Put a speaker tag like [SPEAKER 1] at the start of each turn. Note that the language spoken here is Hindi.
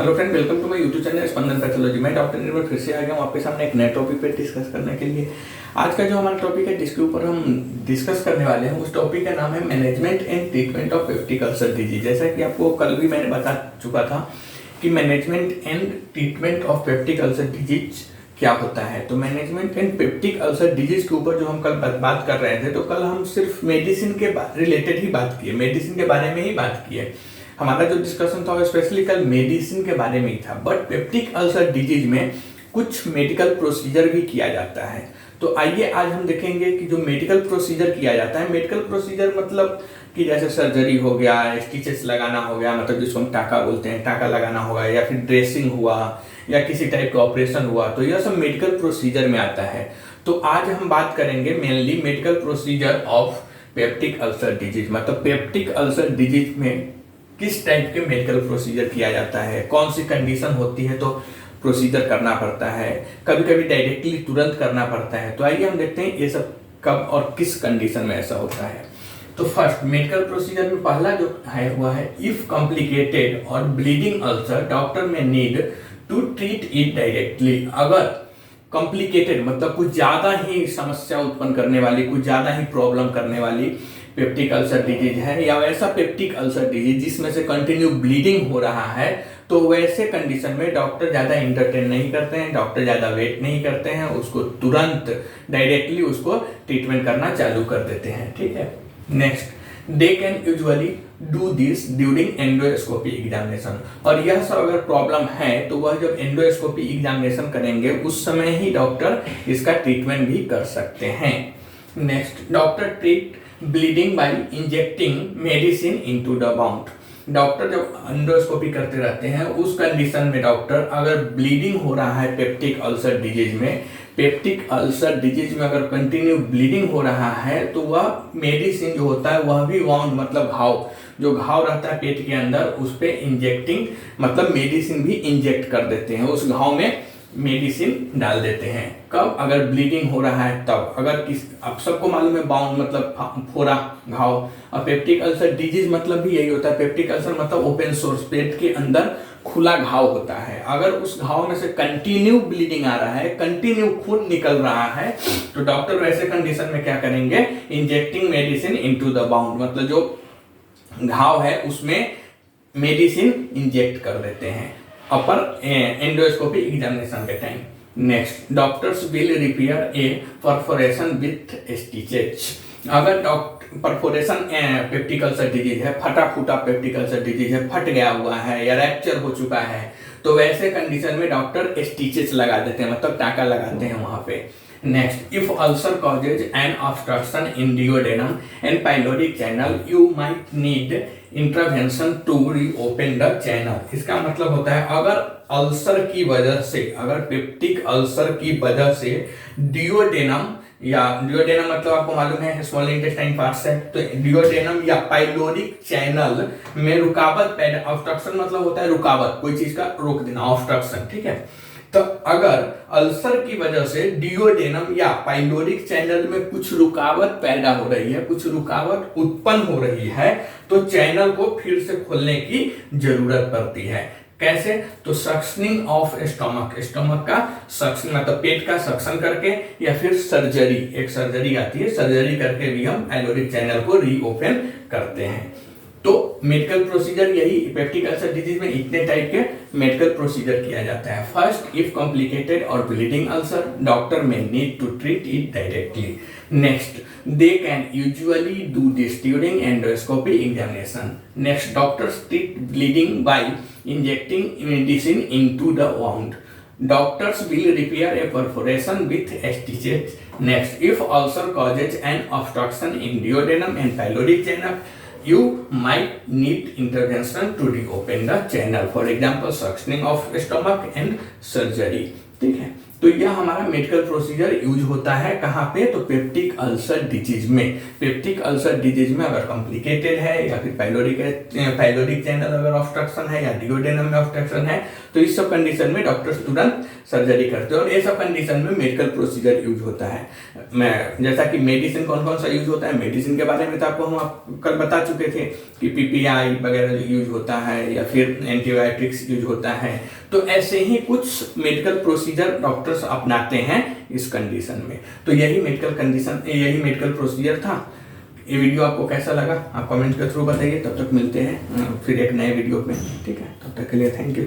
[SPEAKER 1] Hello friend, welcome to my YouTube channel Spandan pathology. मैं डॉक्टर निर्मल फिर से आ गया हूँ आपके सामने एक नए टॉपिक पे डिस्कस करने के लिए। आज का जो हमारा टॉपिक है जिसके ऊपर हम डिस्कस करने वाले हैं उस टॉपिक का नाम है management and treatment of peptic ulcer disease. जैसा कि आपको कल भी मैंने बता चुका था कि management and treatment of peptic ulcer disease क्या होता है। तो management and peptic ulcer disease के ऊपर जो हम कल बात कर रहे थे, तो कल हम सिर्फ मेडिसिन के रिलेटेड ही बात किए, मेडिसिन के बारे में ही बात किए। हमारा जो डिस्कशन था वो स्पेशली कल मेडिसिन के बारे में ही था। बट पेप्टिक अल्सर डिजीज में कुछ मेडिकल प्रोसीजर भी किया जाता है। तो आइए आज हम देखेंगे कि जो मेडिकल प्रोसीजर किया जाता है, मेडिकल प्रोसीजर मतलब कि जैसे सर्जरी हो गया, स्टिचेस लगाना हो गया, मतलब जिसको हम टाका बोलते हैं, टाका लगाना होगा, या फिर ड्रेसिंग हुआ, या किसी टाइप का ऑपरेशन हुआ, तो यह सब मेडिकल प्रोसीजर में आता है। तो आज हम बात करेंगे mainly medical procedure of peptic ulcer disease. मतलब पेप्टिक अल्सर डिजीज में किस टाइप के मेडिकल प्रोसीजर किया जाता है, कौन सी कंडीशन होती है तो प्रोसीजर करना पड़ता है, कभी कभी डायरेक्टली तुरंत करना पड़ता है। तो आइए हम देखते हैं ये सब कब और किस कंडीशन में ऐसा होता है। तो फर्स्ट मेडिकल प्रोसीजर में पहला जो है हुआ है, if complicated or bleeding ulcer doctor may need to treat it directly. अगर कॉम्प्लिकेटेड मतलब कुछ ज्यादा ही समस्या उत्पन्न करने वाली, कुछ ज्यादा ही प्रॉब्लम करने वाली पेप्टिक अल्सर डिजीज है, या वैसा पेप्टिक अल्सर डिजीज जिसमें से कंटिन्यू ब्लीडिंग हो रहा है, तो वैसे कंडीशन में डॉक्टर ज्यादा इंटरटेन नहीं करते हैं, डॉक्टर ज्यादा वेट नहीं करते हैं, उसको तुरंत डायरेक्टली उसको ट्रीटमेंट करना चालू कर देते हैं। ठीक है। Next, they can usually do this during endoscopy examination. और यह सब अगर प्रॉब्लम है तो वह जब एंडोस्कोपी एग्जामिनेशन करेंगे उस समय ही डॉक्टर इसका ट्रीटमेंट भी कर सकते हैं। Next, doctor treat bleeding by injecting medicine into the wound. डॉक्टर जब एंडोस्कोपी करते रहते हैं उस कंडीशन में डॉक्टर अगर ब्लीडिंग हो रहा है पेप्टिक अल्सर डिजीज में, पेप्टिक अल्सर डिजीज में अगर कंटिन्यू ब्लीडिंग हो रहा है, तो वह मेडिसिन जो होता है वह भी वाउंड मतलब घाव, जो घाव रहता है पेट के अंदर, उस पे इंजेक्टिंग मतलब मेडिसिन भी इंजेक्ट कर देते हैं, उस घाव में मेडिसिन डाल देते हैं। कब? अगर ब्लीडिंग हो रहा है तब। अगर किस, आप सबको मालूम है बाउंड मतलब फोड़ा, घाव, और पेप्टिक अल्सर डिजीज मतलब भी यही होता है। पेप्टिक अल्सर मतलब ओपन सोर्स, पेट के अंदर खुला घाव होता है। अगर उस घाव में से कंटिन्यू ब्लीडिंग आ रहा है, कंटिन्यू खून निकल रहा है, तो डॉक्टर वैसे कंडीशन में क्या करेंगे, injecting medicine into the bound मतलब जो घाव है उसमें मेडिसिन इंजेक्ट कर देते हैं अपर एंडोस्कोपी एग्जामिनेशन के time. Next, doctors will repair A perforation with stitches. अगर परफोरेशन पेप्टिक अल्सर डिजीज है, फटा फूटा पेप्टिक अल्सर डिजीज है, फट गया हुआ है या रैप्चर हो चुका है, तो वैसे कंडीशन में डॉक्टर स्टिचेस लगा देते हैं, मतलब टाका लगाते हैं वहां पे। Next, if ulcer causes an obstruction in duodenum and pyloric channel you might need intervention to reopen the channel. इसका मतलब होता है अगर अल्सर की वजह से, अगर पेप्टिक अल्सर की वजह से डिओडेनम, या डिओडेनम मतलब आपको मालूम है स्मॉल इंटेस्टाइन पार्ट से, तो डिओडेनम या पाइलोरिक चैनल में रुकावट पैदा, ऑब्स्ट्रक्शन मतलब होता है रुकावट, कोई चीज का रोक देना, ऑब्स्ट्रक्शन। ठीक है। तो अगर अल्सर की वजह से डिओडेनम या पाइलोरिक चैनल में कुछ रुकावट पैदा हो रही है, कुछ रुकावट उत्पन्न हो रही है, तो चैनल को फिर से खोलने की जरूरत पड़ती है। कैसे? तो सक्शनिंग ऑफ स्टमक, स्टमक का सक्शन मतलब पेट का सक्शन करके, या फिर सर्जरी, एक सर्जरी आती है, सर्जरी करके भी हम पाइलोरिक चैनल को रीओपन करते हैं। तो मेडिकल प्रोसीजर यही पेप्टिक अल्सर डिजीज में इतने टाइप के मेडिकल प्रोसीजर किया जाता है। First, if complicated or bleeding ulcer doctor may need to treat it directly. Next, they can usually do this during endoscopy examination. Next, doctors treat bleeding by injecting medicine into the wound. Doctors will repair a perforation with stitches. Next, if ulcer causes an obstruction in duodenum and pyloric channel, you might need intervention to reopen the channel. For example, suctioning of stomach and surgery. ठीक है। तो यह हमारा मेडिकल प्रोसीजर यूज होता है कहाँ पे, तो पेप्टिक अल्सर डिजीज में। पेप्टिक अल्सर डिजीज में अगर कॉम्प्लिकेटेड है या फिर पाइलोरिक चैनल अगर ऑब्स्ट्रक्शन है या डिओडेनम में ऑब्स्ट्रक्शन है, तो इस सब कंडीशन में डॉक्टर्स तुरंत सर्जरी करते हैं और ये सब कंडीशन में मेडिकल प्रोसीजर यूज होता है। मैं जैसा कि मेडिसिन कौन कौन सा यूज होता है, मेडिसिन के बारे में तो आपको हम कल बता चुके थे कि पीपीआई वगैरह यूज होता है या फिर एंटीबायोटिक्स यूज होता है। तो ऐसे ही कुछ मेडिकल प्रोसीजर डॉक्टर्स अपनाते हैं इस कंडीशन में। तो यही मेडिकल प्रोसीजर था। ये वीडियो आपको कैसा लगा आप कमेंट के थ्रू बताइए। तब तक मिलते हैं फिर एक नए वीडियो में, ठीक है। तब तक के लिए थैंक यू।